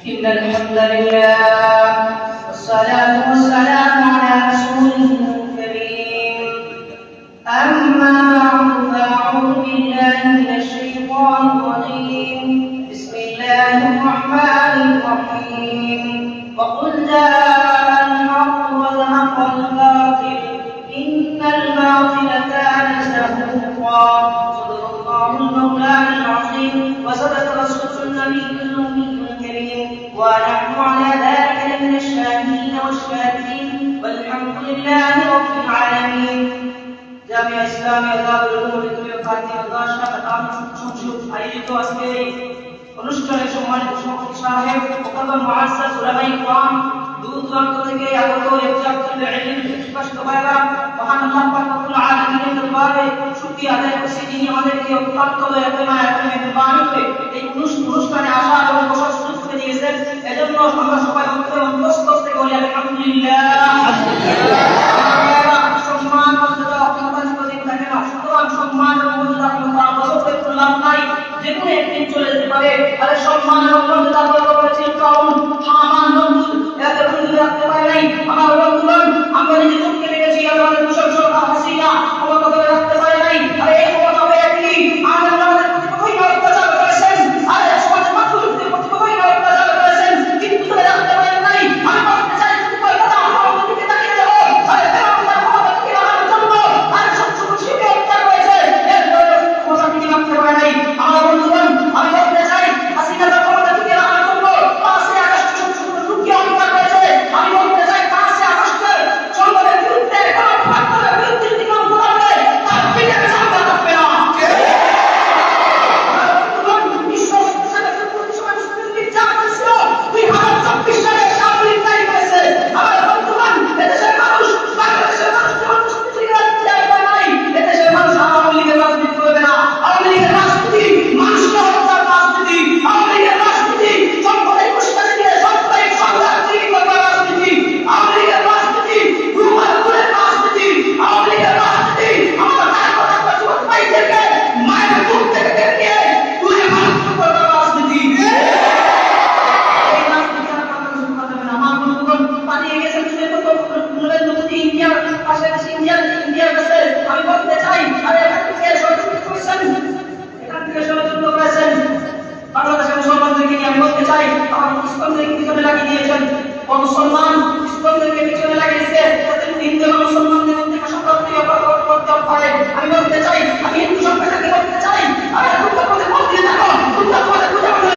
إن الحمد لله والصلاة والسلام على رسوله الكريم أما بعد فأعوذ بالله من الشيطان الرجيم بسم الله الرحمن الرحيم وقل جاء الحق وزهق الباطل إن الباطل كان زهوقا صدق الله المولى العظيم وصدق رسول النبي الأمي الكريم ونحن على ذلك من الشاهدين والشاكرين والحمد لله رب العالمين জামিয়া ইসলামিয়া দারুল উলুম ফাতিহা দাশা কাতাম সংসদ আয়োজিত আজকে অনুষ্ঠানে সম্মানিত সভাপতি সাহেব মুকদ্দম মুআসসাস উলামায়ে কিরাম দূর দূরান্ত থেকে আগত ইজ্জাতুল ইলম বিশিষ্ট ভাইরা মহান আল্লাহ পাক রব্বুল আলামিনের দরবারে শুকরিয়া আদায় করছি যিনি আমাদেরকে অত্যন্ত দয়াময় এবং মেহেরবানি করে এই অনুষ্ঠানে আসার এবং বসার সুযোগ করে দিয়েছেন এজন্য আমরা সবাই অন্তঃস্থ থেকে বলি আলহামদুলিল্লাহ সম্মান মর্যাদা আপনাদের প্রতি থাকে না সুতরাং সম্মান এবং মর্যাদা আপনারা বলতে করলাম নাই যেকোনো একদিন চলে যেতে পারে আরে সম্মান এবং মর্যাদা বলতে করেছেন কারণ আমার বন্ধু এত বন্ধু রাখতে পারে নাই আমার বন্ধুগণ আমরা নিজে চোখকে দেখেছি আমাদের কুশলতা হাসিনা ক্ষমতা ধরে রাখতে পারে নাই আরে এই ক্ষমতা হয়ে কি আমাদের প্রতি কতই অত্যাচার করেছেন আরে সমাজের মানুষের প্রতি কতই অত্যাচার করেছেন কিন্তু ধরে রাখতে পারে নাই আমি বলতে চাই তুমি কথা আমার দিকে তাকিয়ে দেখো আরে আমার ক্ষমতা কি আমার জন্য আরে সবসময় শিখে অত্যাচার করেছে এরপরে ক্ষমতা কি রাখতে পারে নাই আমার বন্ধুগণ আমি বলতে চাই হাসিনা ক্ষমতা কি আমার জন্য 5 আগস্ট সবসময় লুকিয়ে অত্যাচার করেছে আমি বলতে চাই 5 আগস্টের সরকারের বিরুদ্ধে কোন ফাটলের বিরুদ্ধে দিকে বলবে তার পিঠে চামড়া থাকবে না আমি বলতে চাই আমি হিন্দু সম্প্রদায়কে বলতে চাই